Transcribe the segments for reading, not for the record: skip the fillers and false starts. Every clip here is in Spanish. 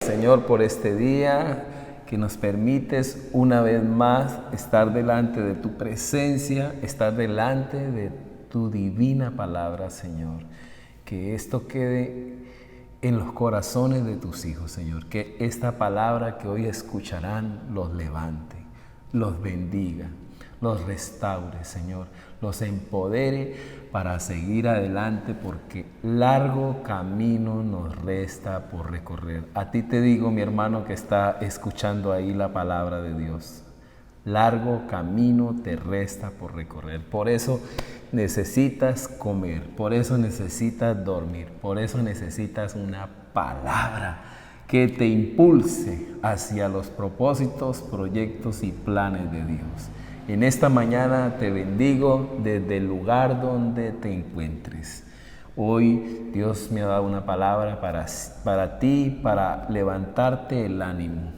Señor, por este día que nos permites una vez más estar delante de tu presencia, estar delante de tu divina palabra, Señor. Que esto quede en los corazones de tus hijos, Señor. Que esta palabra que hoy escucharán los levante, los bendiga, los restaure, Señor, los empodere para seguir adelante, porque largo camino nos resta por recorrer. A ti te digo, mi hermano que está escuchando ahí la palabra de Dios, largo camino te resta por recorrer. Por eso necesitas comer, por eso necesitas dormir, por eso necesitas una palabra que te impulse hacia los propósitos, proyectos y planes de Dios. En esta mañana te bendigo desde el lugar donde te encuentres. Hoy Dios me ha dado una palabra para ti, para levantarte el ánimo.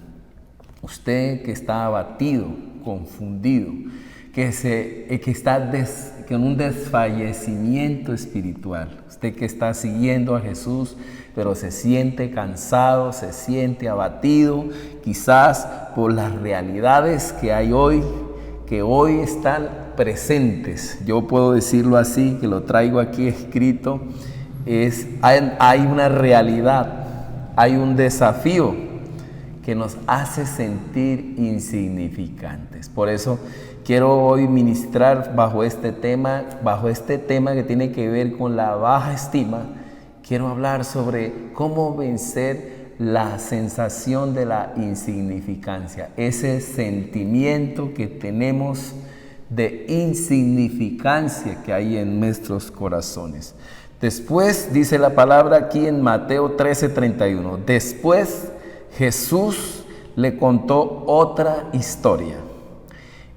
Usted que está abatido, confundido, que está con un desfallecimiento espiritual. Usted que está siguiendo a Jesús, pero se siente cansado, se siente abatido, quizás por las realidades que hay hoy, que hoy están presentes. Yo puedo decirlo así, que lo traigo aquí escrito. Hay una realidad, hay un desafío que nos hace sentir insignificantes. Por eso quiero hoy ministrar bajo este tema que tiene que ver con la baja estima. Quiero hablar sobre cómo vencer la sensación de la insignificancia, ese sentimiento que tenemos de insignificancia que hay en nuestros corazones. Después, dice la palabra aquí en Mateo 13:31, después Jesús le contó otra historia.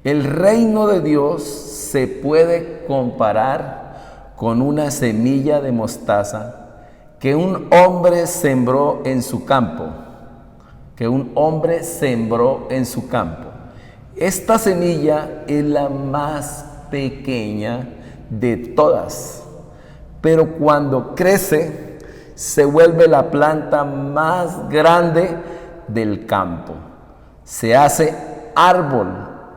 El reino de Dios se puede comparar con una semilla de mostaza que un hombre sembró en su campo. Esta semilla es la más pequeña de todas, pero cuando crece se vuelve la planta más grande del campo. Se hace árbol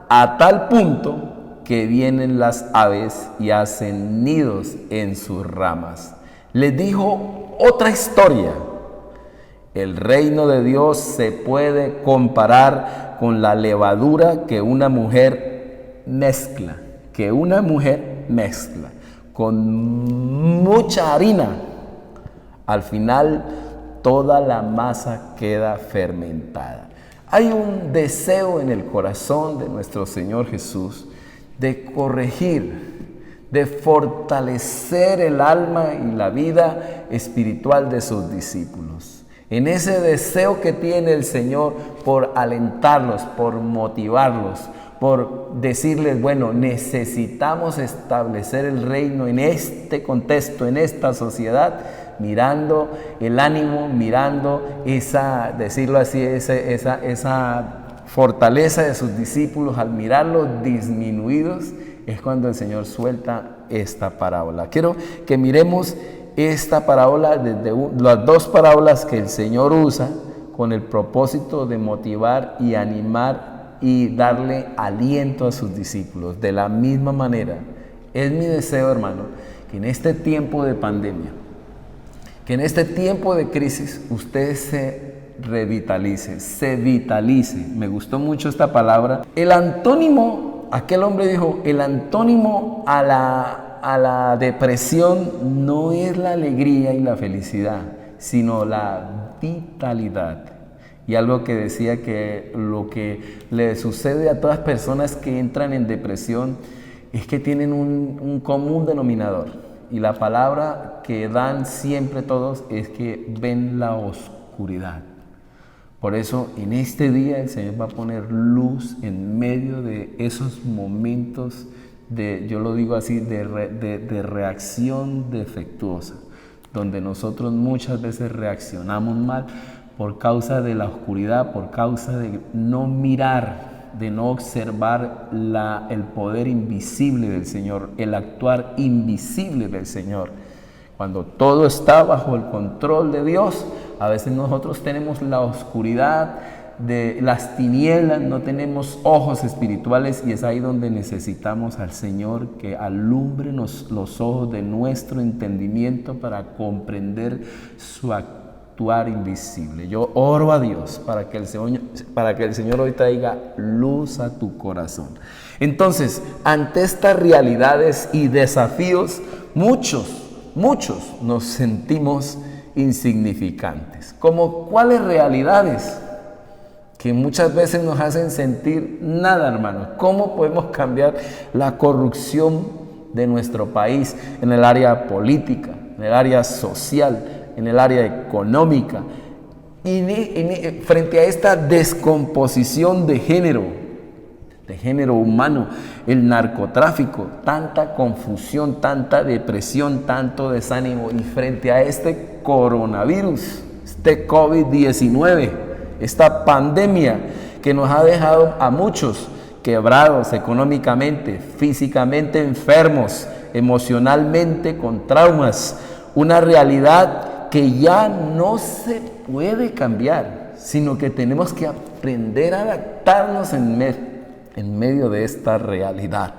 a tal punto que vienen las aves y hacen nidos en sus ramas. Les dijo otra historia. El reino de Dios se puede comparar con la levadura que una mujer mezcla con mucha harina. Al final, toda la masa queda fermentada. Hay un deseo en el corazón de nuestro Señor Jesús de corregir, de fortalecer el alma y la vida espiritual de sus discípulos. En ese deseo que tiene el Señor por alentarlos, por motivarlos, por decirles, bueno, necesitamos establecer el reino en este contexto, en esta sociedad, mirando el ánimo, mirando esa fortaleza de sus discípulos, al mirarlos disminuidos, es cuando el Señor suelta esta parábola. Quiero que miremos esta parábola desde las dos parábolas que el Señor usa con el propósito de motivar y animar y darle aliento a sus discípulos. De la misma manera, es mi deseo, hermano, que en este tiempo de pandemia, que en este tiempo de crisis, usted se revitalice, se vitalice. Me gustó mucho esta palabra. El antónimo, aquel hombre dijo, el antónimo a la depresión no es la alegría y la felicidad, sino la vitalidad. Y algo que decía que lo que le sucede a todas las personas que entran en depresión es que tienen un común denominador. Y la palabra que dan siempre todos es que ven la oscuridad. Por eso en este día el Señor va a poner luz en medio de esos momentos yo lo digo así, de reacción defectuosa, donde nosotros muchas veces reaccionamos mal por causa de la oscuridad, por causa de no mirar, de no observar el poder invisible del Señor, el actuar invisible del Señor. Cuando todo está bajo el control de Dios, A veces nosotros tenemos la oscuridad de las tinieblas, no tenemos ojos espirituales, y es ahí donde necesitamos al Señor que alumbre los ojos de nuestro entendimiento para comprender su actuar invisible. Yo oro a Dios para que el Señor hoy traiga luz a tu corazón. Entonces, ante estas realidades y desafíos, muchos nos sentimos insignificantes. ¿Cómo cuáles realidades? Que muchas veces nos hacen sentir nada, hermanos. ¿Cómo podemos cambiar la corrupción de nuestro país en el área política, en el área social, en el área económica? Y frente a esta descomposición de género humano, el narcotráfico, tanta confusión, tanta depresión, tanto desánimo, y frente a este coronavirus, este COVID-19, esta pandemia que nos ha dejado a muchos quebrados económicamente, físicamente enfermos, emocionalmente con traumas, una realidad que ya no se puede cambiar, sino que tenemos que aprender a adaptarnos en medio de esta realidad.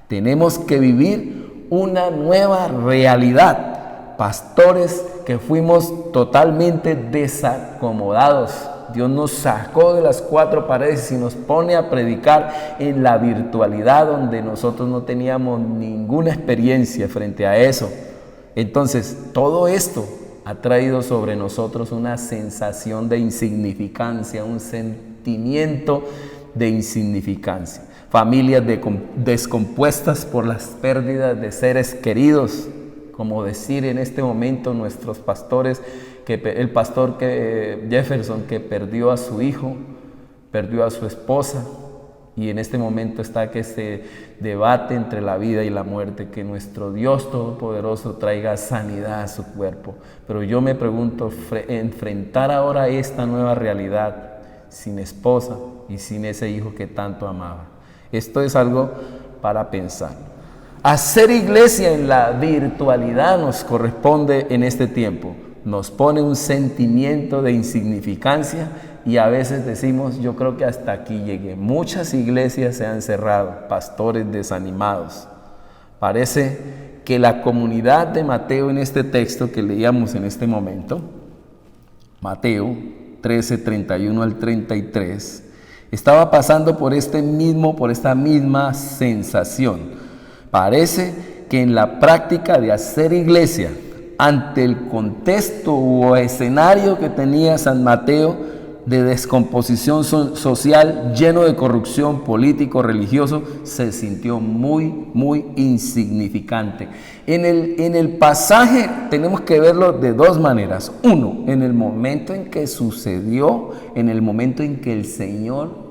Tenemos que vivir una nueva realidad. Pastores que fuimos totalmente desacomodados. Dios nos sacó de las cuatro paredes y nos pone a predicar en la virtualidad, donde nosotros no teníamos ninguna experiencia frente a eso. Entonces, todo esto ha traído sobre nosotros una sensación de insignificancia, un sentimiento de insignificancia. Familias descompuestas por las pérdidas de seres queridos, como decir en este momento nuestros pastores, el pastor Jefferson, que perdió a su hijo, perdió a su esposa, y en este momento está que se debate entre la vida y la muerte. Que nuestro Dios Todopoderoso traiga sanidad a su cuerpo. Pero yo me pregunto, enfrentar ahora esta nueva realidad sin esposa y sin ese hijo que tanto amaba. Esto es algo para pensar. Hacer iglesia en la virtualidad nos corresponde en este tiempo. Nos pone un sentimiento de insignificancia y a veces decimos, yo creo que hasta aquí llegué. Muchas iglesias se han cerrado, pastores desanimados. Parece que la comunidad de Mateo en este texto que leíamos en este momento, Mateo 13, 31 al 33, estaba pasando por esta misma sensación. Parece que en la práctica de hacer iglesia, ante el contexto o escenario que tenía San Mateo de descomposición social, lleno de corrupción político-religioso, se sintió muy insignificante. En el pasaje tenemos que verlo de dos maneras. Uno, en el momento en que sucedió, en el momento en que el Señor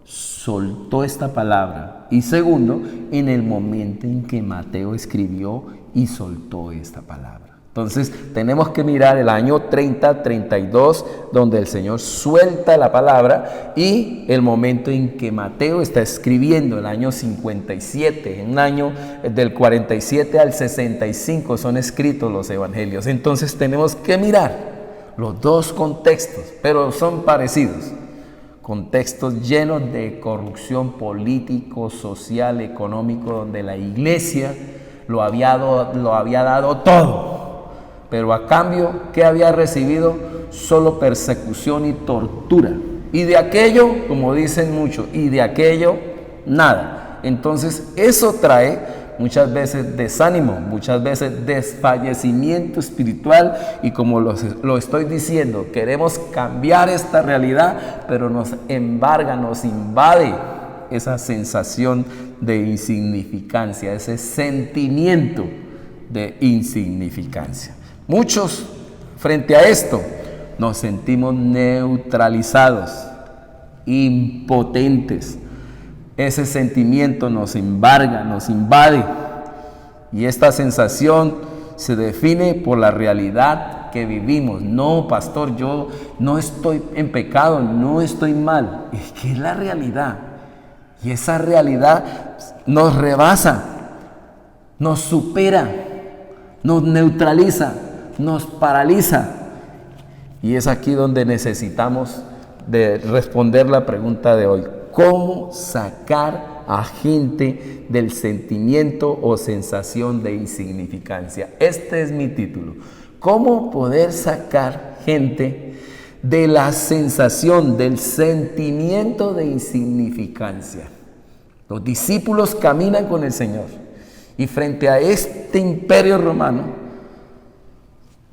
soltó esta palabra. Y segundo, en el momento en que Mateo escribió y soltó esta palabra. Entonces tenemos que mirar el año 30, 32, donde el Señor suelta la palabra, y el momento en que Mateo está escribiendo, el año 57, en un año del 47 al 65 son escritos los evangelios. Entonces tenemos que mirar los dos contextos, pero son parecidos. Contextos llenos de corrupción político, social, económico, donde la iglesia lo había dado todo. Pero a cambio, ¿qué había recibido? Solo persecución y tortura. Y de aquello, como dicen muchos, y de aquello, nada. Entonces, eso trae muchas veces desánimo, muchas veces desfallecimiento espiritual. Y como lo estoy diciendo, queremos cambiar esta realidad, pero nos embarga, nos invade esa sensación de insignificancia, ese sentimiento de insignificancia. Muchos, frente a esto, nos sentimos neutralizados, impotentes. Ese sentimiento nos embarga, nos invade. Y esta sensación se define por la realidad que vivimos. No, pastor, yo no estoy en pecado, no estoy mal. Es que es la realidad. Y esa realidad nos rebasa, nos supera, nos neutraliza, nos paraliza. Y es aquí donde necesitamos de responder la pregunta de hoy. ¿Cómo sacar a gente del sentimiento o sensación de insignificancia? Este es mi título. ¿Cómo poder sacar gente de la sensación, del sentimiento de insignificancia? Los discípulos caminan con el Señor y frente a este imperio romano,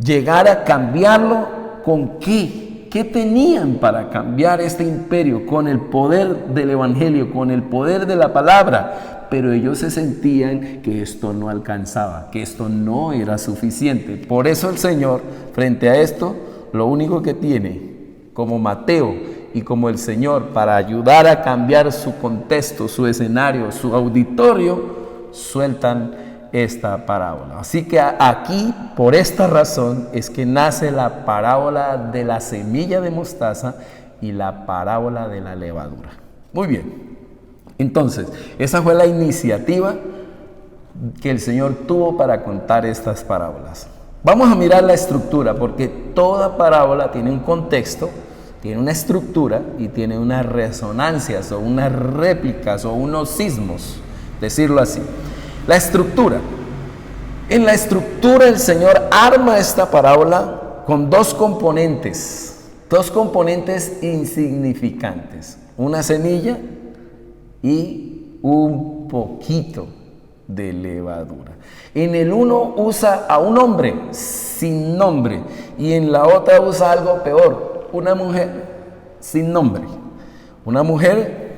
llegar a cambiarlo, ¿con qué? ¿Qué tenían para cambiar este imperio? Con el poder del evangelio, con el poder de la palabra. Pero ellos se sentían que esto no alcanzaba, que esto no era suficiente. Por eso el Señor, frente a esto, lo único que tiene como Mateo y como el Señor para ayudar a cambiar su contexto, su escenario, su auditorio, sueltan esta parábola. Así que aquí, por esta razón, es que nace la parábola de la semilla de mostaza y la parábola de la levadura. Muy bien. Entonces, esa fue la iniciativa que el Señor tuvo para contar estas parábolas. Vamos a mirar la estructura, porque toda parábola tiene un contexto, tiene una estructura y tiene unas resonancias o unas réplicas o unos sismos, decirlo así. La estructura. En la estructura el Señor arma esta parábola con dos componentes insignificantes. Una semilla y un poquito de levadura. En el uno usa a un hombre sin nombre y en la otra usa algo peor, una mujer sin nombre. Una mujer,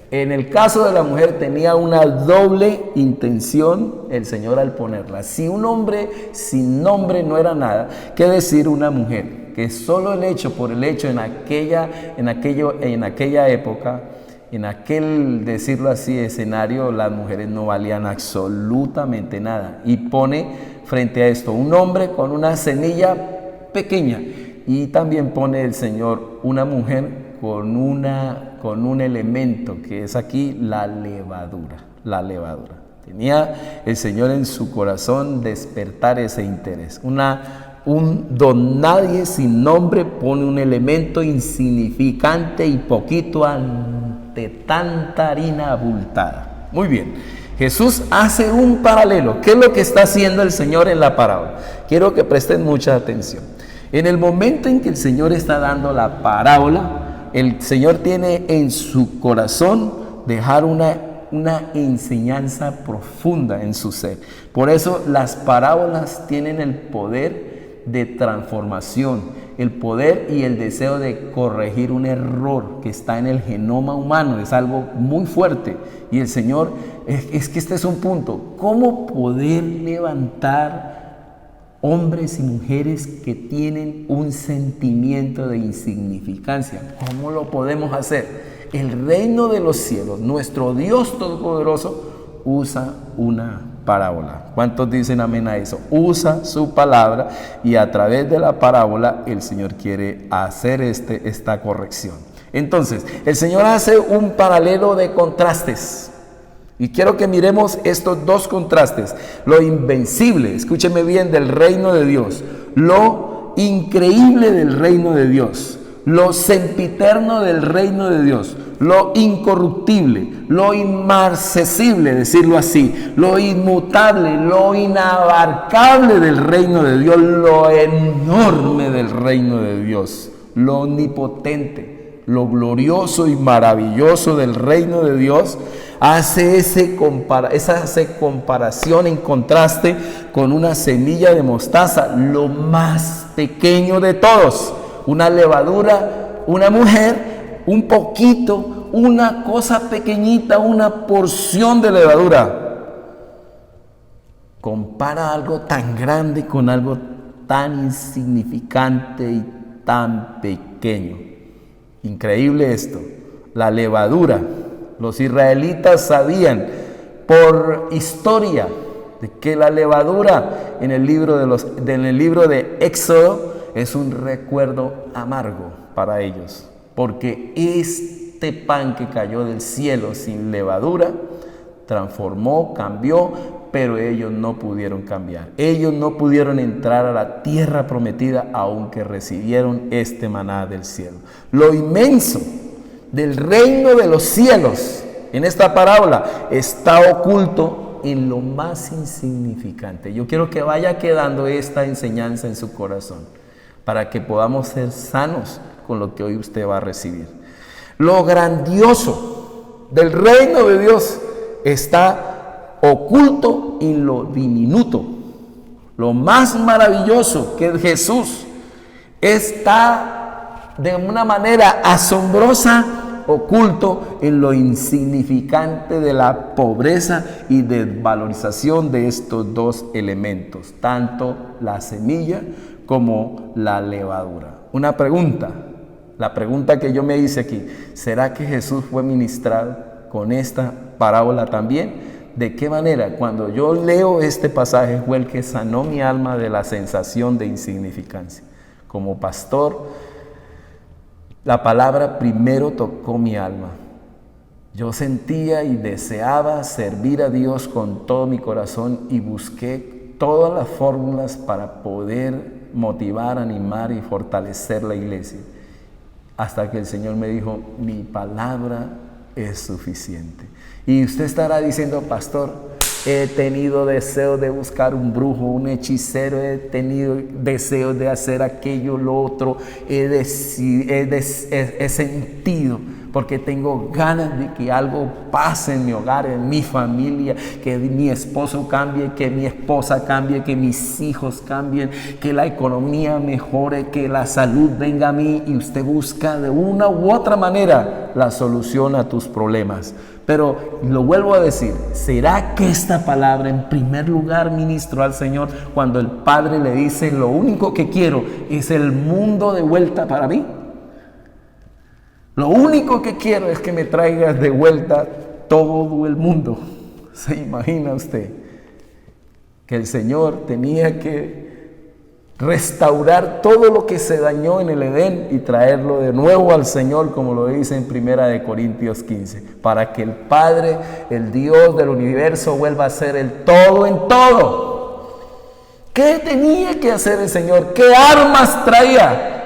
en el caso de la mujer, tenía una doble intención el Señor al ponerla. Si un hombre sin nombre no era nada, ¿qué decir una mujer? Que solo por el hecho en aquella época, en aquel, decirlo así, escenario, las mujeres no valían absolutamente nada. Y pone frente a esto un hombre con una semilla pequeña. Y también pone el Señor una mujer con un elemento que es aquí la levadura. Tenía el Señor en su corazón despertar ese interés. Un don nadie sin nombre pone un elemento insignificante y poquito ante tanta harina abultada. Muy bien, Jesús hace un paralelo. ¿Qué es lo que está haciendo el Señor en la parábola? Quiero que presten mucha atención. En el momento en que el Señor está dando la parábola, el Señor tiene en su corazón dejar una enseñanza profunda en su ser. Por eso las parábolas tienen el poder de transformación, el poder y el deseo de corregir un error que está en el genoma humano. Es algo muy fuerte. Y el Señor, es que este es un punto. ¿Cómo poder levantar hombres y mujeres que tienen un sentimiento de insignificancia? ¿Cómo lo podemos hacer? El reino de los cielos, nuestro Dios Todopoderoso, usa una parábola. ¿Cuántos dicen amén a eso? Usa su palabra y a través de la parábola el Señor quiere hacer esta corrección. Entonces, el Señor hace un paralelo de contrastes. Y quiero que miremos estos dos contrastes. Lo invencible, escúcheme bien, del reino de Dios. Lo increíble del reino de Dios. Lo sempiterno del reino de Dios. Lo incorruptible, lo inmarcesible, decirlo así. Lo inmutable, lo inabarcable del reino de Dios. Lo enorme del reino de Dios. Lo omnipotente, lo glorioso y maravilloso del reino de Dios. Hace esa comparación en contraste con una semilla de mostaza, lo más pequeño de todos. Una levadura, una mujer, un poquito, una cosa pequeñita, una porción de levadura. Compara algo tan grande con algo tan insignificante y tan pequeño. Increíble esto. La levadura. Los israelitas sabían por historia de que la levadura en el libro de Éxodo es un recuerdo amargo para ellos, porque este pan que cayó del cielo sin levadura transformó, cambió pero ellos no pudieron cambiar. Ellos no pudieron entrar a la tierra prometida, aunque recibieron este maná del cielo. Lo inmenso del reino de los cielos en esta parábola está oculto en lo más insignificante. Yo quiero que vaya quedando esta enseñanza en su corazón para que podamos ser sanos con lo que hoy usted va a recibir. Lo grandioso del reino de Dios está oculto en lo diminuto. Lo más maravilloso que Jesús está de una manera asombrosa oculto en lo insignificante de la pobreza y desvalorización de estos dos elementos, tanto la semilla como la levadura. Una pregunta, la pregunta que yo me hice aquí: ¿será que Jesús fue ministrado con esta parábola también? ¿De qué manera? Cuando yo leo este pasaje, fue el que sanó mi alma de la sensación de insignificancia. Como pastor, la palabra primero tocó mi alma. Yo sentía y deseaba servir a Dios con todo mi corazón y busqué todas las fórmulas para poder motivar, animar y fortalecer la iglesia. Hasta que el Señor me dijo: mi palabra es suficiente. Y usted estará diciendo: pastor, he tenido deseos de buscar un brujo, un hechicero, he tenido deseos de hacer aquello, lo otro, he sentido, porque tengo ganas de que algo pase en mi hogar, en mi familia, que mi esposo cambie, que mi esposa cambie, que mis hijos cambien, que la economía mejore, que la salud venga a mí, y usted busca de una u otra manera la solución a tus problemas. Pero lo vuelvo a decir, ¿será que esta palabra en primer lugar ministró al Señor cuando el Padre le dice: lo único que quiero es el mundo de vuelta para mí? Lo único que quiero es que me traigas de vuelta todo el mundo. ¿Se imagina usted que el Señor tenía que restaurar todo lo que se dañó en el Edén y traerlo de nuevo al Señor, como lo dice en 1 Corintios 15, para que el Padre, el Dios del universo, vuelva a ser el todo en todo? ¿Qué tenía que hacer el Señor? ¿Qué armas traía?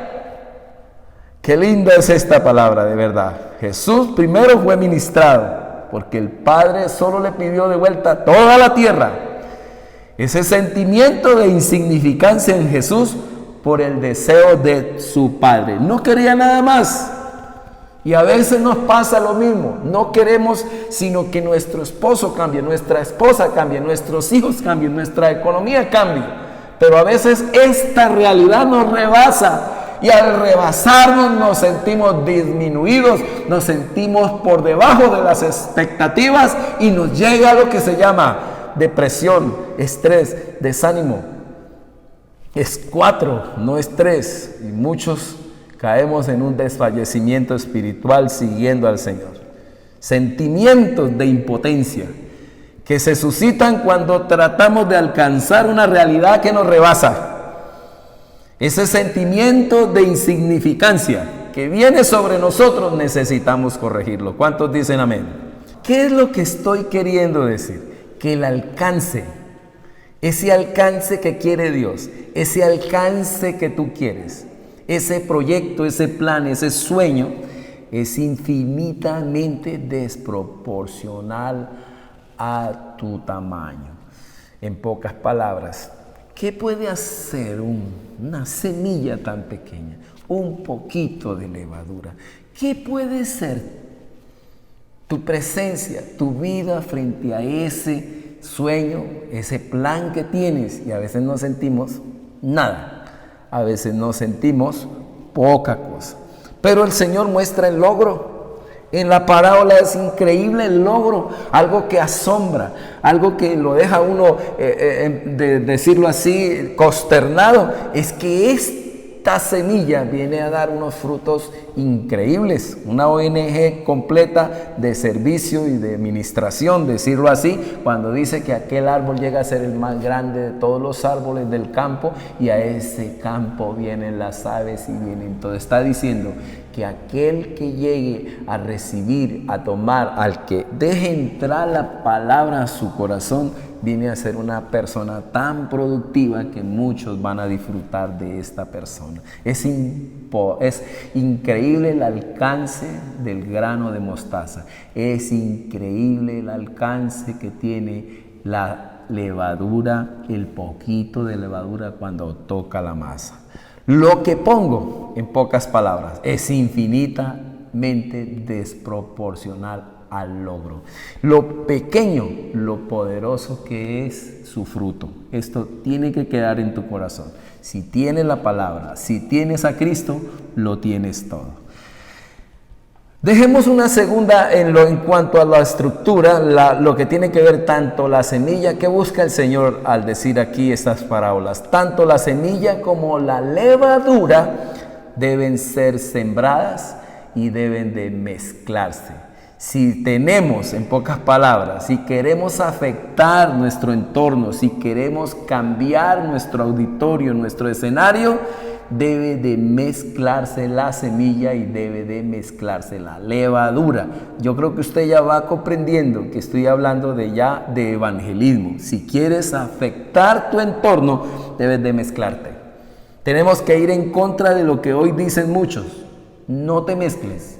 Qué linda es esta palabra, de verdad. Jesús primero fue ministrado, porque el Padre solo le pidió de vuelta toda la tierra. Ese sentimiento de insignificancia en Jesús por el deseo de su Padre. No quería nada más. Y a veces nos pasa lo mismo. No queremos sino que nuestro esposo cambie, nuestra esposa cambie, nuestros hijos cambien, nuestra economía cambie. Pero a veces esta realidad nos rebasa. Y al rebasarnos nos sentimos disminuidos, nos sentimos por debajo de las expectativas y nos llega lo que se llama depresión, estrés, desánimo. Es 4, no es 3. Y muchos caemos en un desfallecimiento espiritual siguiendo al Señor. Sentimientos de impotencia que se suscitan cuando tratamos de alcanzar una realidad que nos rebasa. Ese sentimiento de insignificancia que viene sobre nosotros, necesitamos corregirlo. ¿Cuántos dicen amén? ¿Qué es lo que estoy queriendo decir? Que el alcance, ese alcance que quiere Dios, ese alcance que tú quieres, ese proyecto, ese plan, ese sueño, es infinitamente desproporcional a tu tamaño. En pocas palabras, ¿qué puede hacer una semilla tan pequeña? Un poquito de levadura. ¿Qué puede ser tu presencia, tu vida frente a ese sueño, ese plan que tienes? Y a veces no sentimos nada, a veces no sentimos poca cosa. Pero el Señor muestra el logro. En la parábola es increíble el logro, algo que asombra, algo que lo deja uno, de decirlo así, consternado. Es que esta semilla viene a dar unos frutos increíbles. Una ONG completa de servicio y de administración, decirlo así, cuando dice que aquel árbol llega a ser el más grande de todos los árboles del campo, y a ese campo vienen las aves y vienen todo. Está diciendo que aquel que llegue a recibir, a tomar, al que deje entrar la palabra a su corazón, viene a ser una persona tan productiva que muchos van a disfrutar de esta persona. Es increíble el alcance del grano de mostaza. Es increíble el alcance que tiene la levadura, el poquito de levadura cuando toca la masa. Lo que pongo, en pocas palabras, es infinitamente desproporcional al logro. Lo pequeño, lo poderoso que es su fruto. Esto tiene que quedar en tu corazón. Si tienes la palabra, si tienes a Cristo, lo tienes todo. Dejemos una segunda en cuanto a la estructura, lo que tiene que ver tanto la semilla que busca el Señor al decir aquí estas parábolas. Tanto la semilla como la levadura deben ser sembradas y deben de mezclarse. Si tenemos, en pocas palabras, si queremos afectar nuestro entorno, si queremos cambiar nuestro auditorio, nuestro escenario, debe de mezclarse la semilla y debe de mezclarse la levadura. Yo creo que usted ya va comprendiendo que estoy hablando de evangelismo. Si quieres afectar tu entorno, debes de mezclarte. Tenemos que ir en contra de lo que hoy dicen muchos. No te mezcles,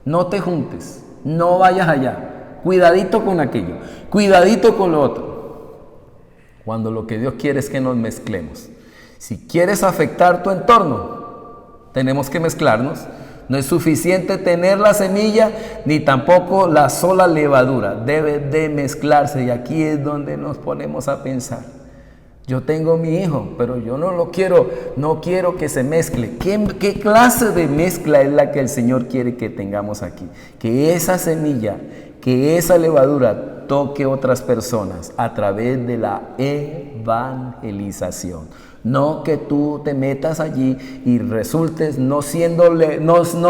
no te juntes, no vayas allá. Cuidadito con aquello, cuidadito con lo otro. Cuando lo que Dios quiere es que nos mezclemos. Si quieres afectar tu entorno, tenemos que mezclarnos. No es suficiente tener la semilla, ni tampoco la sola levadura. Debe de mezclarse, y aquí es donde nos ponemos a pensar. Yo tengo mi hijo, pero yo no quiero que se mezcle. ¿Qué clase de mezcla es la que el Señor quiere que tengamos aquí? Que esa semilla, que esa levadura toque otras personas a través de la evangelización. No que tú te metas allí y resultes no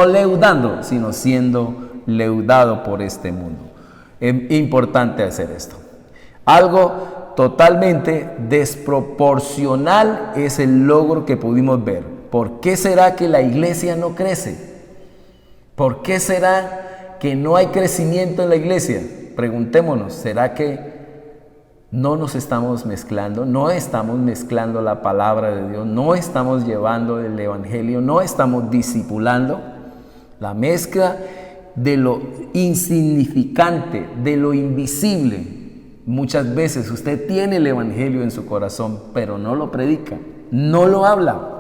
leudando, sino siendo leudado por este mundo. Es importante hacer esto. Algo totalmente desproporcional es el logro que pudimos ver. ¿Por qué será que la iglesia no crece? ¿Por qué será que no hay crecimiento en la iglesia? Preguntémonos, ¿será que no nos estamos mezclando? No estamos mezclando la palabra de Dios, no estamos llevando el evangelio, no estamos discipulando. La mezcla de lo insignificante, de lo invisible. Muchas veces usted tiene el evangelio en su corazón, pero no lo predica, no lo habla.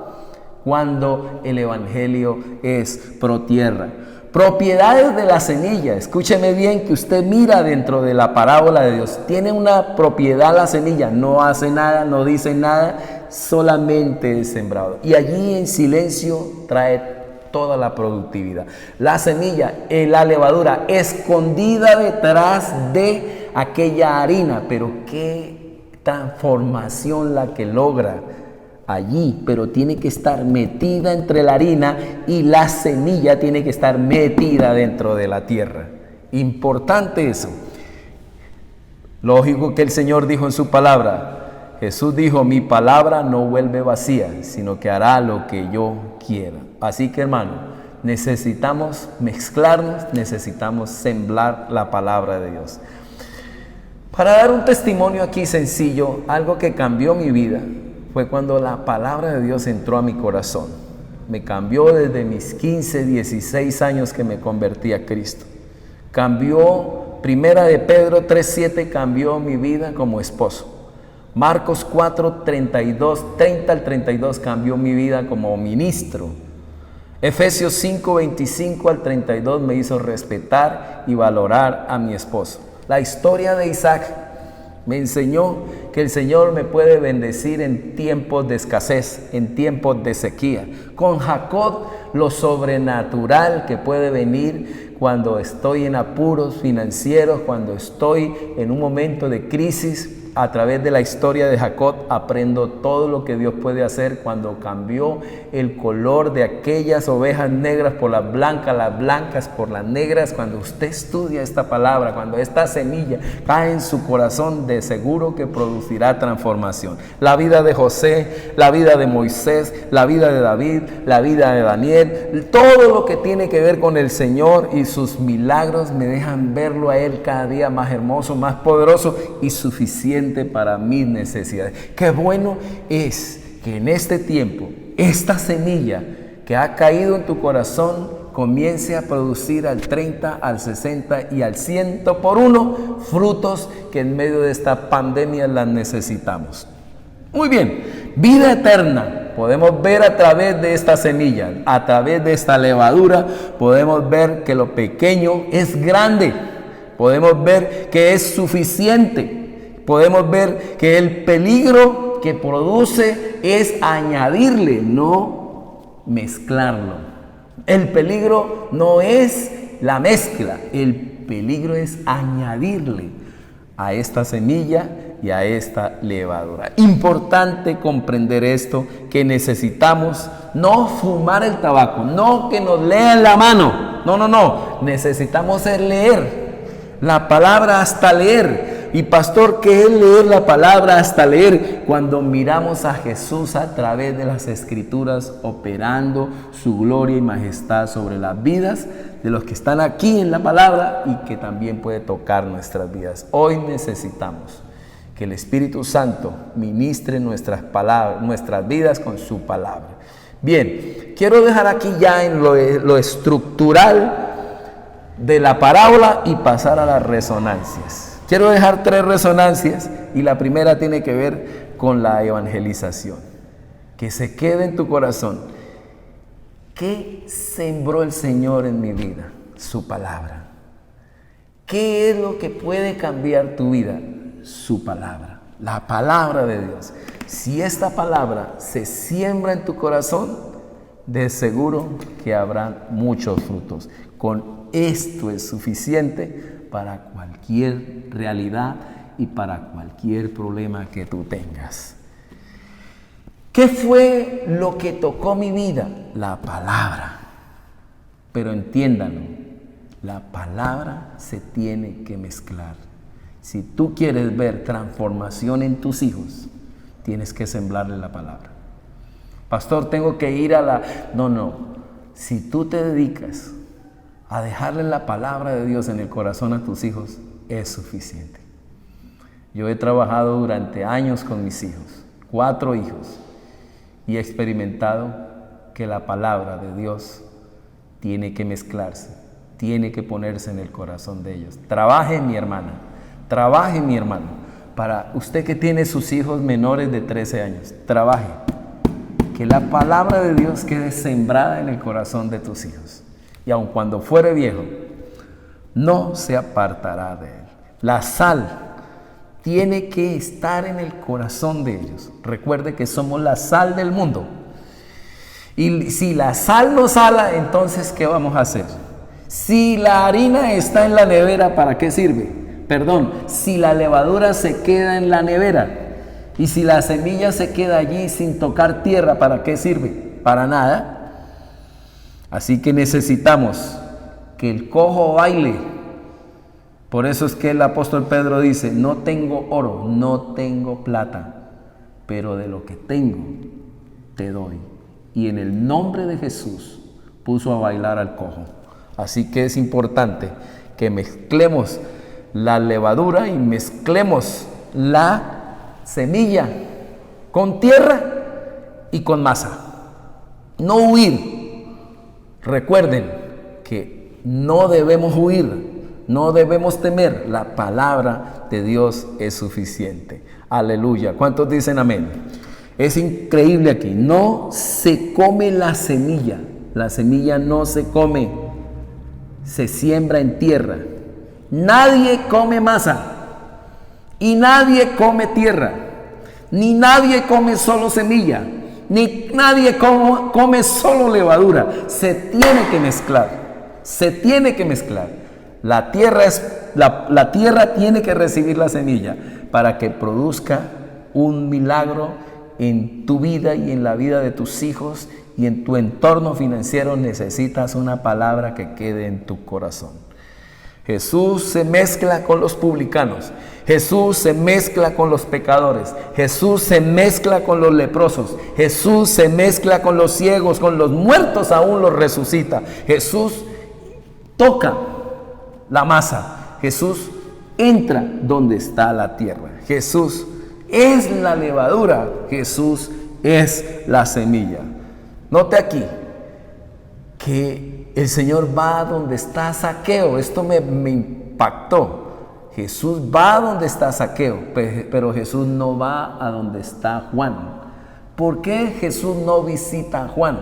Cuando el evangelio es pro tierra. Propiedades de la semilla. Escúcheme bien que usted mira dentro de la parábola de Dios. Tiene una propiedad la semilla. No hace nada, no dice nada, solamente es sembrado. Y allí en silencio trae toda la productividad. La semilla, la levadura, escondida detrás de aquella harina. Pero qué transformación la que logra allí, pero tiene que estar metida entre la harina y la semilla tiene que estar metida dentro de la tierra. Importante eso. Lógico que el Señor dijo en su palabra, Jesús dijo, mi palabra no vuelve vacía, sino que hará lo que yo quiera. Así que hermano, necesitamos mezclarnos, necesitamos sembrar la palabra de Dios. Para dar un testimonio aquí sencillo, algo que cambió mi vida, fue cuando la palabra de Dios entró a mi corazón. Me cambió desde mis 15, 16 años que me convertí a Cristo. Cambió, Primera de Pedro 3:7 cambió mi vida como esposo. Marcos 4:32, 30 al 32 cambió mi vida como ministro. Efesios 5:25 al 32 me hizo respetar y valorar a mi esposo. La historia de Isaac me enseñó que el Señor me puede bendecir en tiempos de escasez, en tiempos de sequía. Con Jacob, lo sobrenatural que puede venir cuando estoy en apuros financieros, cuando estoy en un momento de crisis. A través de la historia de Jacob aprendo todo lo que Dios puede hacer cuando cambió el color de aquellas ovejas negras por las blancas por las negras. Cuando usted estudia esta palabra, cuando esta semilla cae en su corazón, de seguro que producirá transformación. La vida de José, la vida de Moisés, la vida de David, la vida de Daniel, todo lo que tiene que ver con el Señor y sus milagros me dejan verlo a Él cada día más hermoso, más poderoso y suficiente suficiente para mis necesidades. Qué bueno es que en este tiempo, esta semilla que ha caído en tu corazón comience a producir al 30, al 60 y al 100 por uno frutos que en medio de esta pandemia las necesitamos. Muy bien, vida eterna. Podemos ver a través de esta semilla, a través de esta levadura, podemos ver que lo pequeño es grande. Podemos ver que es suficiente. Podemos ver que el peligro que produce es añadirle, no mezclarlo. El peligro no es la mezcla, el peligro es añadirle a esta semilla y a esta levadura. Importante comprender esto, que necesitamos no fumar el tabaco, no que nos lean la mano, no, necesitamos leer la palabra hasta leer. Y pastor, ¿qué es leer la palabra hasta leer? Cuando miramos a Jesús a través de las Escrituras operando su gloria y majestad sobre las vidas de los que están aquí en la palabra y que también puede tocar nuestras vidas. Hoy necesitamos que el Espíritu Santo ministre nuestras vidas con su palabra. Bien, quiero dejar aquí ya en lo estructural de la parábola y pasar a las resonancias. Quiero dejar 3 resonancias y la primera tiene que ver con la evangelización. Que se quede en tu corazón. ¿Qué sembró el Señor en mi vida? Su palabra. ¿Qué es lo que puede cambiar tu vida? Su palabra. La palabra de Dios. Si esta palabra se siembra en tu corazón, de seguro que habrá muchos frutos. Con esto es suficiente para cualquier realidad y para cualquier problema que tú tengas. ¿Qué fue lo que tocó mi vida? La palabra. Pero entiéndanlo, la palabra se tiene que mezclar. Si tú quieres ver transformación en tus hijos, tienes que sembrarle la palabra. Pastor, tengo que ir a la... No. Si tú te dedicas a dejarle la palabra de Dios en el corazón a tus hijos, es suficiente. Yo he trabajado durante años con mis hijos, 4 hijos, y he experimentado que la palabra de Dios tiene que mezclarse, tiene que ponerse en el corazón de ellos. Trabaje, mi hermana, trabaje, mi hermano. Para usted que tiene sus hijos menores de 13 años, trabaje. Que la palabra de Dios quede sembrada en el corazón de tus hijos. Y aun cuando fuere viejo, no se apartará de él. La sal tiene que estar en el corazón de ellos. Recuerde que somos la sal del mundo. Y si la sal no sala, entonces ¿qué vamos a hacer? Si la harina está en la nevera, ¿para qué sirve? Si la levadura se queda en la nevera y si la semilla se queda allí sin tocar tierra, ¿para qué sirve? Para nada. Así que necesitamos que el cojo baile. Por eso es que el apóstol Pedro dice, no tengo oro, no tengo plata, pero de lo que tengo te doy. Y en el nombre de Jesús puso a bailar al cojo. Así que es importante que mezclemos la levadura y mezclemos la semilla con tierra y con masa. No huir. Recuerden que no debemos huir, no debemos temer. La palabra de Dios es suficiente. Aleluya. ¿Cuántos dicen amén? Es increíble aquí. No se come la semilla. La semilla no se come. Se siembra en tierra. Nadie come masa. Y nadie come tierra. Ni nadie come solo semilla. Ni nadie come solo levadura. Se tiene que mezclar. Se tiene que mezclar. La tierra tiene que recibir la semilla para que produzca un milagro en tu vida y en la vida de tus hijos y en tu entorno financiero. Necesitas una palabra que quede en tu corazón. Jesús se mezcla con los publicanos. Jesús se mezcla con los pecadores. Jesús se mezcla con los leprosos. Jesús se mezcla con los ciegos, con los muertos aún los resucita. Jesús toca la masa. Jesús entra donde está la tierra. Jesús es la levadura, Jesús es la semilla. Note aquí que el Señor va donde está Zaqueo. Esto me impactó. Jesús va donde está Zaqueo, pero Jesús no va a donde está Juan. ¿Por qué Jesús no visita a Juan?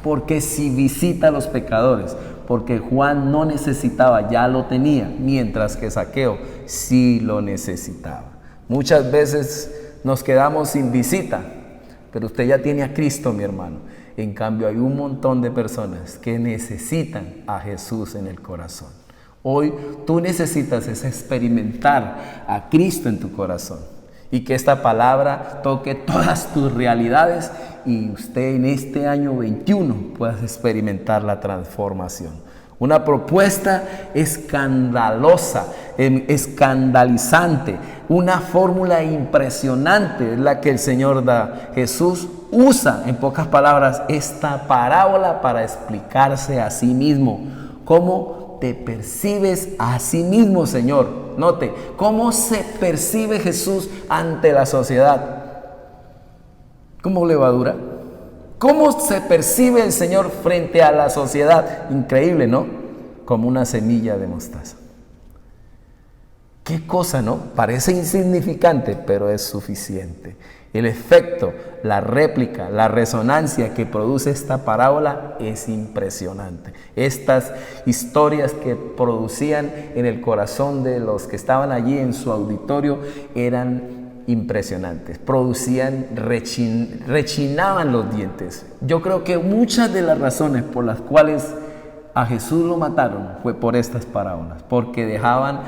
Porque si visita a los pecadores, porque Juan no necesitaba, ya lo tenía, mientras que Zaqueo sí lo necesitaba. Muchas veces nos quedamos sin visita, pero usted ya tiene a Cristo, mi hermano. En cambio, hay un montón de personas que necesitan a Jesús en el corazón. Hoy tú necesitas experimentar a Cristo en tu corazón y que esta palabra toque todas tus realidades y usted en este año 21 puedas experimentar la transformación. Una propuesta escandalosa, escandalizante, una fórmula impresionante es la que el Señor da. Jesús usa, en pocas palabras, esta parábola para explicarse a sí mismo. ¿Cómo te percibes a sí mismo, Señor? Note, ¿cómo se percibe Jesús ante la sociedad? ¿Como levadura? ¿Cómo se percibe el Señor frente a la sociedad? Increíble, ¿no? Como una semilla de mostaza. Qué cosa, ¿no? Parece insignificante, pero es suficiente. El efecto, la réplica, la resonancia que produce esta parábola es impresionante. Estas historias que producían en el corazón de los que estaban allí en su auditorio eran impresionantes, producían, rechinaban los dientes. Yo creo que muchas de las razones por las cuales a Jesús lo mataron fue por estas parábolas, porque dejaban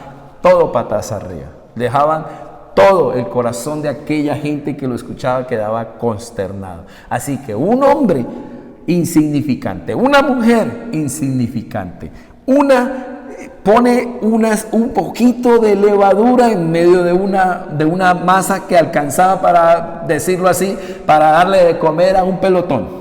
todo patas arriba, dejaban todo el corazón de aquella gente que lo escuchaba quedaba consternado. Así que un hombre insignificante, una mujer insignificante, pone un poquito de levadura en medio de una masa que alcanzaba, para decirlo así, para darle de comer a un pelotón.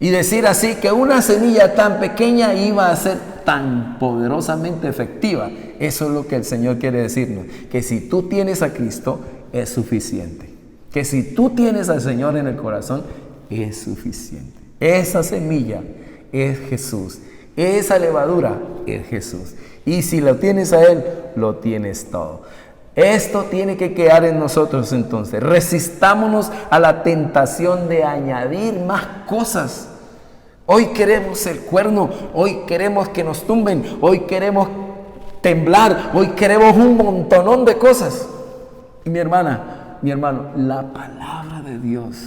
Y decir así que una semilla tan pequeña iba a ser tan poderosamente efectiva. Eso es lo que el Señor quiere decirnos, que si tú tienes a Cristo es suficiente, que si tú tienes al Señor en el corazón es suficiente. Esa semilla es Jesús. Esa levadura es Jesús. Y si lo tienes a Él, lo tienes todo. Esto tiene que quedar en nosotros entonces. Resistámonos a la tentación de añadir más cosas. Hoy queremos el cuerno, hoy queremos que nos tumben, hoy queremos temblar, hoy queremos un montonón de cosas. Y mi hermana, mi hermano, la palabra de Dios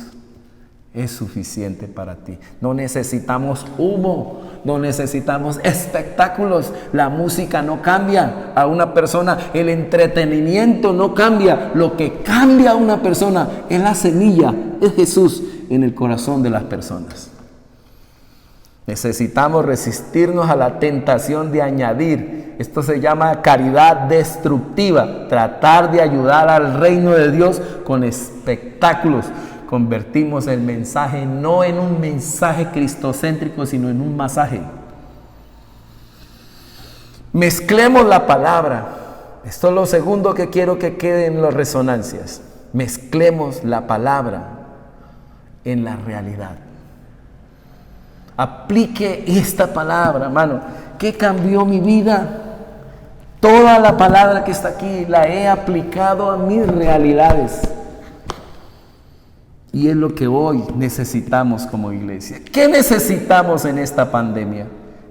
es suficiente para ti. No necesitamos humo, no necesitamos espectáculos. La música no cambia a una persona, el entretenimiento no cambia. Lo que cambia a una persona es la semilla, es Jesús en el corazón de las personas. Necesitamos resistirnos a la tentación de añadir. Esto se llama caridad destructiva, tratar de ayudar al reino de Dios con espectáculos. Convertimos el mensaje no en un mensaje cristocéntrico, sino en un masaje. Mezclemos la palabra. Esto es lo segundo que quiero que quede en las resonancias. Mezclemos la palabra en la realidad. Aplique esta palabra, hermano. ¿Qué cambió mi vida? Toda la palabra que está aquí la he aplicado a mis realidades. Y es lo que hoy necesitamos como iglesia. ¿Qué necesitamos en esta pandemia?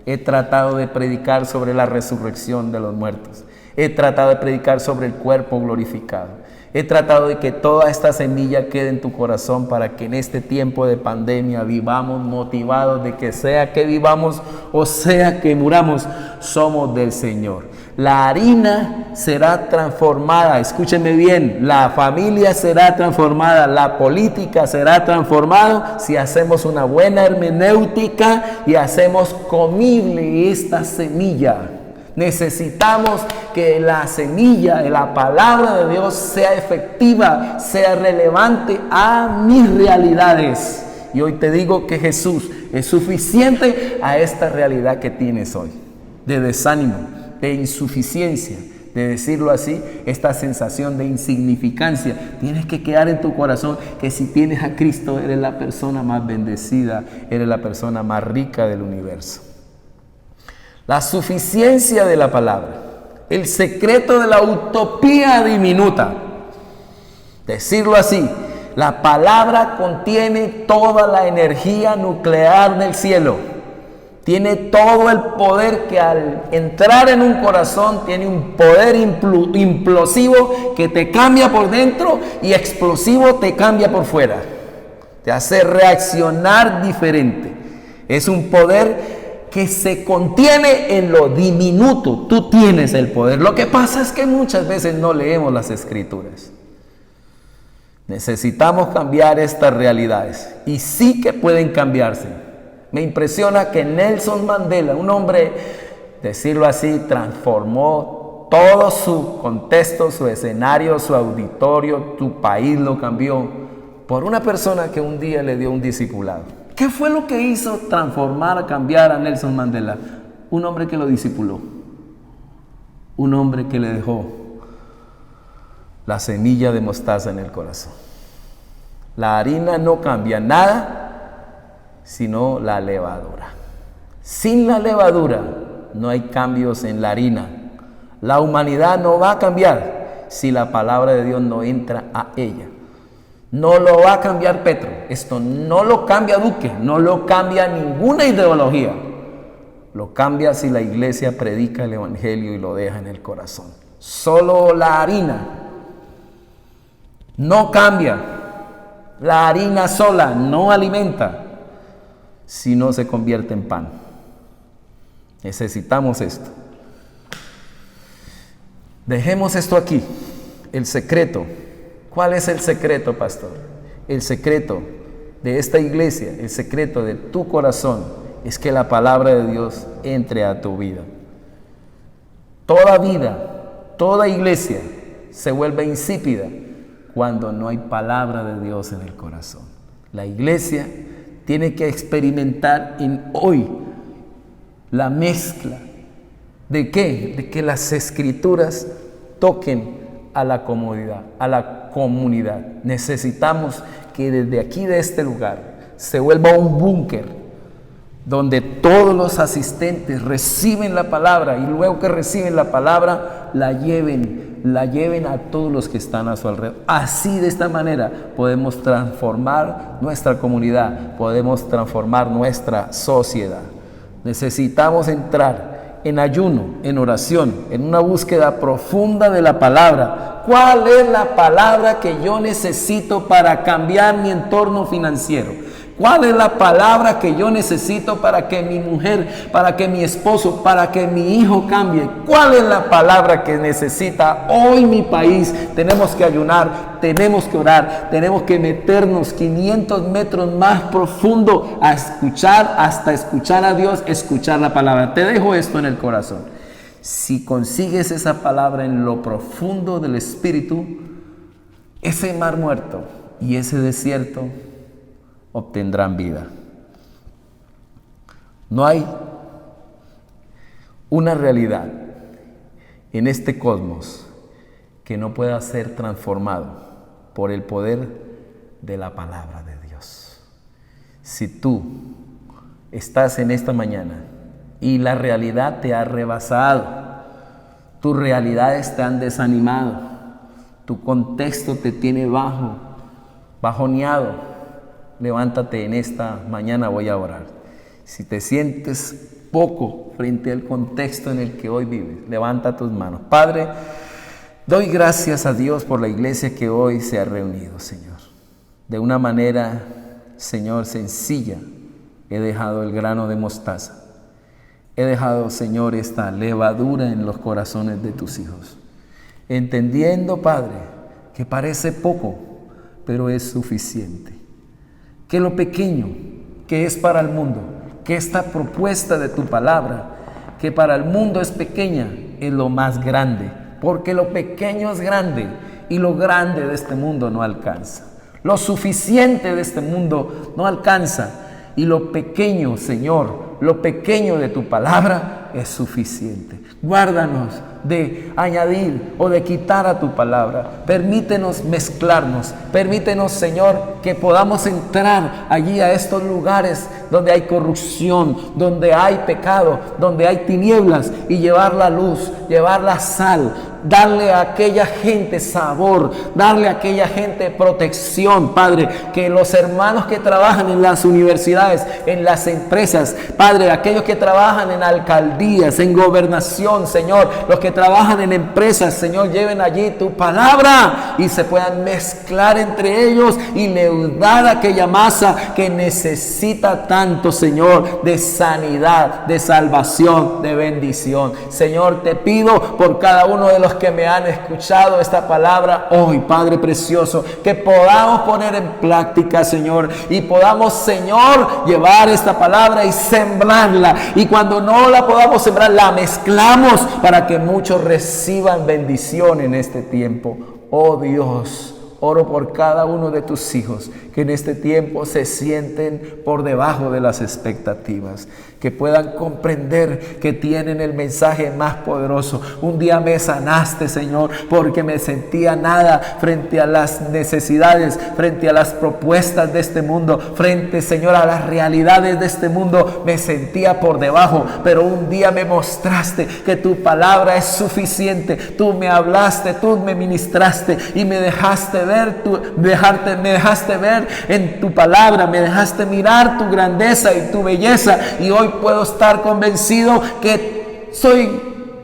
He tratado de predicar sobre la resurrección de los muertos. He tratado de predicar sobre el cuerpo glorificado. He tratado de que toda esta semilla quede en tu corazón para que en este tiempo de pandemia vivamos motivados de que sea que vivamos o sea que muramos, somos del Señor. La harina será transformada, escúchenme bien, la familia será transformada, la política será transformada si hacemos una buena hermenéutica y hacemos comible esta semilla. Necesitamos que la semilla de la palabra de Dios sea efectiva, sea relevante a mis realidades. Y hoy te digo que Jesús es suficiente a esta realidad que tienes hoy, de desánimo, de insuficiencia, de decirlo así, esta sensación de insignificancia. Tienes que quedar en tu corazón que si tienes a Cristo, eres la persona más bendecida, eres la persona más rica del universo. La suficiencia de la palabra, el secreto de la utopía diminuta. Decirlo así, la palabra contiene toda la energía nuclear del cielo. Tiene todo el poder que al entrar en un corazón tiene un poder implosivo que te cambia por dentro y explosivo te cambia por fuera. Te hace reaccionar diferente. Es un poder que se contiene en lo diminuto. Tú tienes el poder. Lo que pasa es que muchas veces no leemos las Escrituras. Necesitamos cambiar estas realidades y sí que pueden cambiarse. Me impresiona que Nelson Mandela, un hombre, decirlo así, transformó todo su contexto, su escenario, su auditorio, tu país lo cambió por una persona que un día le dio un discipulado. ¿Qué fue lo que hizo transformar, cambiar a Nelson Mandela? Un hombre que lo discipuló, un hombre que le dejó la semilla de mostaza en el corazón. La harina no cambia nada, sino la levadura. Sin la levadura no hay cambios en la harina. La humanidad no va a cambiar si la palabra de Dios no entra a ella. No lo va a cambiar Petro. Esto no lo cambia Duque, no lo cambia ninguna ideología. Lo cambia si la iglesia predica el evangelio y lo deja en el corazón. Solo la harina no cambia. La harina sola no alimenta si no se convierte en pan. Necesitamos esto. Dejemos esto aquí. El secreto. ¿Cuál es el secreto, pastor? El secreto de esta iglesia, el secreto de tu corazón, es que la palabra de Dios entre a tu vida. Toda vida, toda iglesia se vuelve insípida cuando no hay palabra de Dios en el corazón. La iglesia tiene que experimentar en hoy la mezcla de ¿qué? De que las escrituras toquen a la comunidad. Necesitamos que desde aquí, de este lugar, se vuelva un búnker donde todos los asistentes reciben la palabra y luego que reciben la palabra la lleven a todos los que están a su alrededor. Así, de esta manera, podemos transformar nuestra comunidad, podemos transformar nuestra sociedad. Necesitamos entrar en ayuno, en oración, en una búsqueda profunda de la palabra. ¿Cuál es la palabra que yo necesito para cambiar mi entorno financiero? ¿Cuál es la palabra que yo necesito para que mi mujer, para que mi esposo, para que mi hijo cambie? ¿Cuál es la palabra que necesita hoy mi país? Tenemos que ayunar, tenemos que orar, tenemos que meternos 500 metros más profundo a escuchar, hasta escuchar a Dios, escuchar la palabra. Te dejo esto en el corazón. Si consigues esa palabra en lo profundo del Espíritu, ese mar muerto y ese desierto obtendrán vida. No hay una realidad en este cosmos que no pueda ser transformado por el poder de la palabra de Dios. Si tú estás en esta mañana y la realidad te ha rebasado, tus realidades te han desanimado, tu contexto te tiene bajoneado, levántate en esta mañana, voy a orar. Si te sientes poco frente al contexto en el que hoy vives, levanta tus manos. Padre, doy gracias a Dios por la iglesia que hoy se ha reunido, Señor. De una manera, Señor, sencilla, he dejado el grano de mostaza. He dejado, Señor, esta levadura en los corazones de tus hijos. Entendiendo, Padre, que parece poco, pero es suficiente. Que lo pequeño que es para el mundo, que esta propuesta de tu palabra, que para el mundo es pequeña, es lo más grande, porque lo pequeño es grande y lo grande de este mundo no alcanza. Lo suficiente de este mundo no alcanza y lo pequeño, Señor, lo pequeño de tu palabra es suficiente. Guárdanos de añadir o de quitar a tu palabra. Permítenos mezclarnos. Permítenos, Señor, que podamos entrar allí a estos lugares donde hay corrupción, donde hay pecado, donde hay tinieblas, y llevar la luz, llevar la sal, darle a aquella gente sabor, darle a aquella gente protección, Padre. Que los hermanos que trabajan en las universidades, en las empresas, Padre, aquellos que trabajan en alcaldías, en gobernación, Señor, los que trabajan en empresas, Señor, lleven allí tu palabra y se puedan mezclar entre ellos y leudar aquella masa que necesita tanto, Señor, de sanidad, de salvación, de bendición. Señor, te pido por cada uno de los que me han escuchado esta palabra hoy, Padre precioso, que podamos poner en práctica, Señor, y podamos, Señor, llevar esta palabra y sembrarla, y cuando no la podamos sembrar, la mezclamos para que muchos reciban bendición en este tiempo. Oh Dios, oro por cada uno de tus hijos que en este tiempo se sienten por debajo de las expectativas, que puedan comprender que tienen el mensaje más poderoso. Un día me sanaste, Señor, porque me sentía nada frente a las necesidades, frente a las propuestas de este mundo, frente, Señor, a las realidades de este mundo. Me sentía por debajo, pero un día me mostraste que tu palabra es suficiente. Tú me hablaste, tú me ministraste y me dejaste ver, me dejaste ver en tu palabra, me dejaste mirar tu grandeza y tu belleza, y hoy puedo estar convencido que soy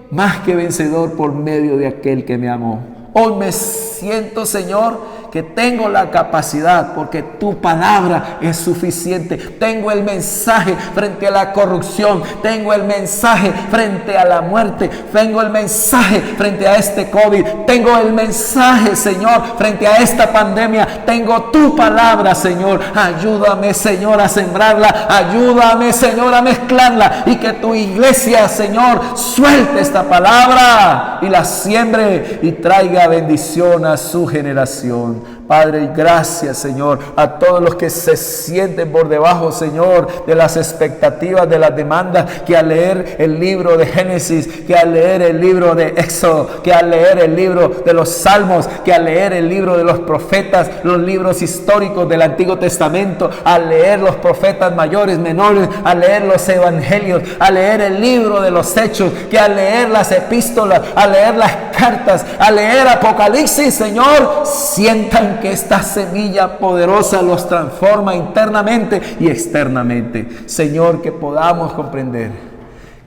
más que vencedor por medio de aquel que me amó. Hoy me siento, Señor, que tengo la capacidad porque tu palabra es suficiente. Tengo el mensaje frente a la corrupción, tengo el mensaje frente a la muerte, tengo el mensaje frente a este COVID, tengo el mensaje, Señor, frente a esta pandemia. Tengo tu palabra, Señor. Ayúdame, Señor, a sembrarla, ayúdame, Señor, a mezclarla, y que tu iglesia, Señor, suelte esta palabra y la siembre y traiga bendición a su generación. Padre, gracias, Señor, a todos los que se sienten por debajo, Señor, de las expectativas, de las demandas, que al leer el libro de Génesis, que al leer el libro de Éxodo, que al leer el libro de los Salmos, que al leer el libro de los profetas, los libros históricos del Antiguo Testamento, al leer los profetas mayores, menores, al leer los evangelios, al leer el libro de los Hechos, que al leer las epístolas, al leer las cartas, al leer Apocalipsis, Señor, sientan que esta semilla poderosa los transforma internamente y externamente. Señor, que podamos comprender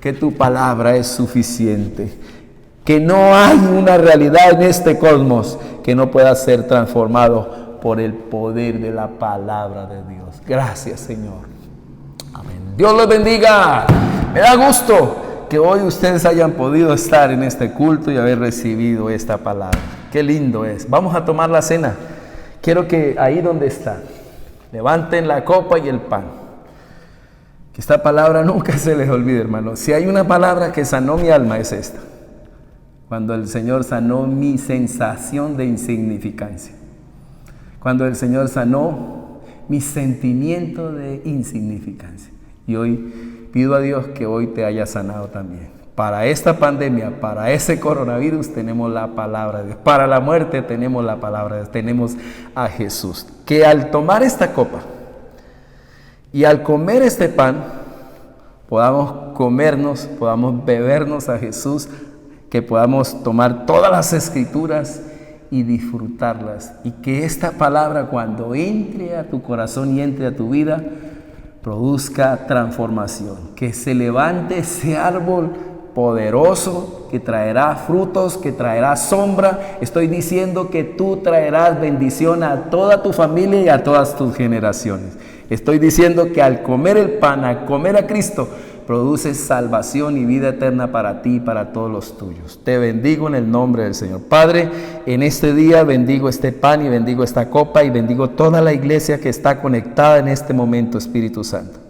que tu palabra es suficiente, que no hay una realidad en este cosmos que no pueda ser transformado por el poder de la palabra de Dios. Gracias, Señor. Amén. Dios los bendiga. Me da gusto que hoy ustedes hayan podido estar en este culto y haber recibido esta palabra. Qué lindo es. Vamos a tomar la cena. Quiero que ahí donde están, levanten la copa y el pan. Que esta palabra nunca se les olvide, hermano. Si hay una palabra que sanó mi alma, es esta. Cuando el Señor sanó mi sensación de insignificancia. Cuando el Señor sanó mi sentimiento de insignificancia. Y hoy pido a Dios que hoy te haya sanado también. Para esta pandemia, para ese coronavirus, tenemos la palabra de Dios. Para la muerte tenemos la palabra de Dios. Tenemos a Jesús. Que al tomar esta copa y al comer este pan, podamos comernos, podamos bebernos a Jesús, que podamos tomar todas las escrituras y disfrutarlas. Y que esta palabra, cuando entre a tu corazón y entre a tu vida, produzca transformación. Que se levante ese árbol poderoso que traerá frutos, que traerá sombra. Estoy diciendo que tú traerás bendición a toda tu familia y a todas tus generaciones. Estoy diciendo que al comer el pan, al comer a Cristo, produce salvación y vida eterna para ti y para todos los tuyos. Te bendigo en el nombre del Señor. Padre, en este día bendigo este pan y bendigo esta copa y bendigo toda la iglesia que está conectada en este momento, Espíritu Santo.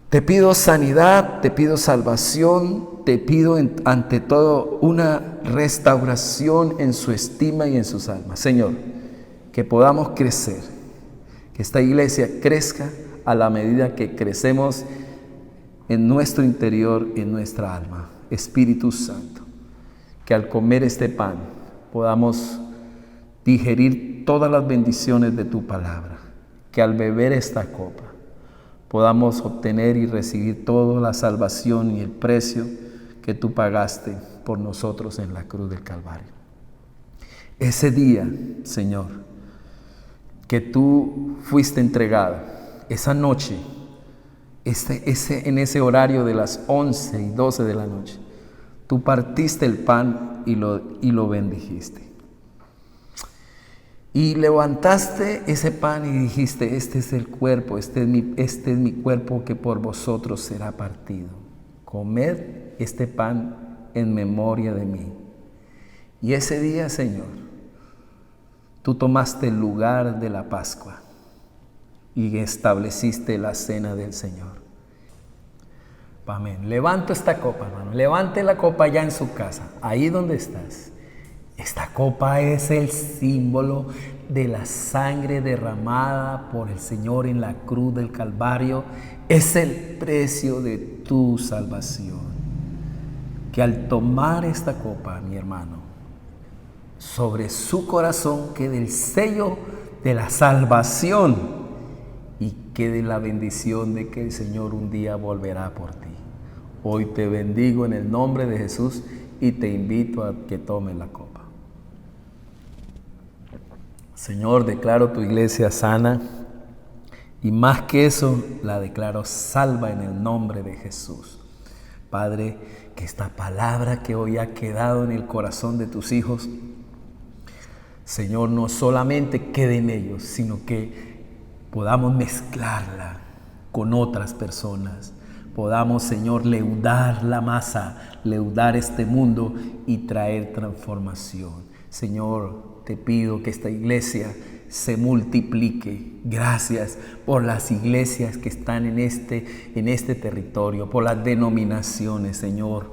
Te pido sanidad, te pido salvación, te pido ante todo una restauración en su estima y en sus almas. Señor, que podamos crecer, que esta iglesia crezca a la medida que crecemos en nuestro interior, en nuestra alma. Espíritu Santo, que al comer este pan podamos digerir todas las bendiciones de tu palabra, que al beber esta copa podamos obtener y recibir toda la salvación y el precio que tú pagaste por nosotros en la cruz del Calvario. Ese día, Señor, que tú fuiste entregado, esa noche, en ese horario de las 11 y 12 de la noche, tú partiste el pan y lo bendijiste. Y levantaste ese pan y dijiste, este es el cuerpo, este es mi cuerpo que por vosotros será partido. Comed este pan en memoria de mí. Y ese día, Señor, tú tomaste el lugar de la Pascua y estableciste la cena del Señor. Amén. Levanto esta copa, hermano. Levante la copa ya en su casa, ahí donde estás. Esta copa es el símbolo de la sangre derramada por el Señor en la cruz del Calvario. Es el precio de tu salvación. Que al tomar esta copa, mi hermano, sobre su corazón quede el sello de la salvación y quede la bendición de que el Señor un día volverá por ti. Hoy te bendigo en el nombre de Jesús y te invito a que tomes la copa. Señor, declaro tu iglesia sana y más que eso, la declaro salva en el nombre de Jesús. Padre, que esta palabra que hoy ha quedado en el corazón de tus hijos, Señor, no solamente quede en ellos, sino que podamos mezclarla con otras personas. Podamos, Señor, leudar la masa, leudar este mundo y traer transformación. Señor, te pido que esta iglesia se multiplique. Gracias por las iglesias que están en este territorio, por las denominaciones, Señor.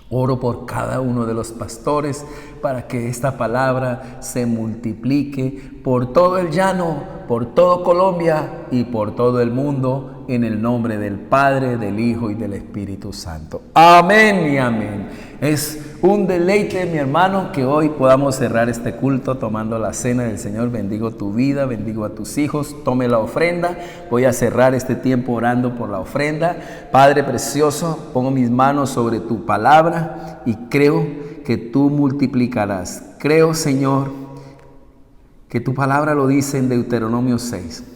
Oro por cada uno de los pastores para que esta palabra se multiplique por todo el llano, por todo Colombia y por todo el mundo, en el nombre del Padre, del Hijo y del Espíritu Santo. Amén y amén. Es un deleite, mi hermano, que hoy podamos cerrar este culto tomando la cena del Señor. Bendigo tu vida, bendigo a tus hijos. Tome la ofrenda. Voy a cerrar este tiempo orando por la ofrenda. Padre precioso, pongo mis manos sobre tu palabra y creo que tú multiplicarás. Creo, Señor, que tu palabra lo dice en Deuteronomio 6.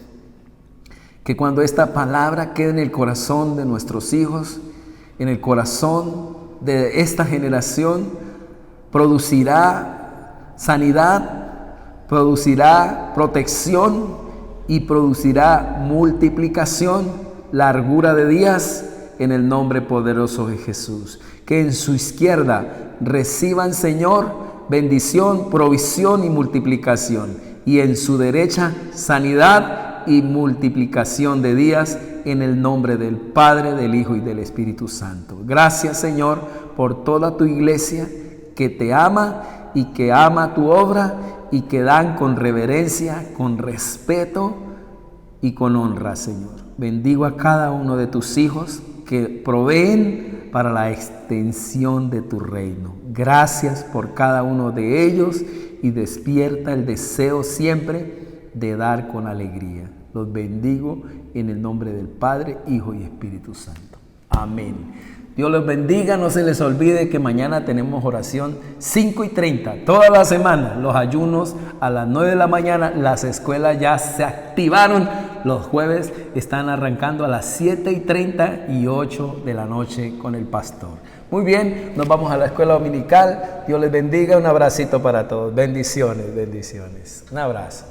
Que cuando esta palabra quede en el corazón de nuestros hijos, en el corazón de esta generación, producirá sanidad, producirá protección y producirá multiplicación, largura de días, en el nombre poderoso de Jesús. Que en su izquierda reciban, Señor, bendición, provisión y multiplicación, y en su derecha sanidad y multiplicación de días, en el nombre del Padre, del Hijo y del Espíritu Santo. Gracias, Señor, por toda tu iglesia que te ama y que ama tu obra y que dan con reverencia, con respeto y con honra, Señor. Bendigo a cada uno de tus hijos que proveen para la extensión de tu reino. Gracias por cada uno de ellos y despierta el deseo siempre de dar con alegría. Los bendigo en el nombre del Padre, Hijo y Espíritu Santo. Amén. Dios los bendiga. No se les olvide que mañana tenemos oración 5:30, toda la semana. Los ayunos a las 9 de la mañana. Las escuelas ya se activaron. Los jueves están arrancando a las 7:30 y 8 de la noche con el pastor. Muy bien, nos vamos a la escuela dominical. Dios les bendiga. Un abracito para todos. Bendiciones, bendiciones. Un abrazo.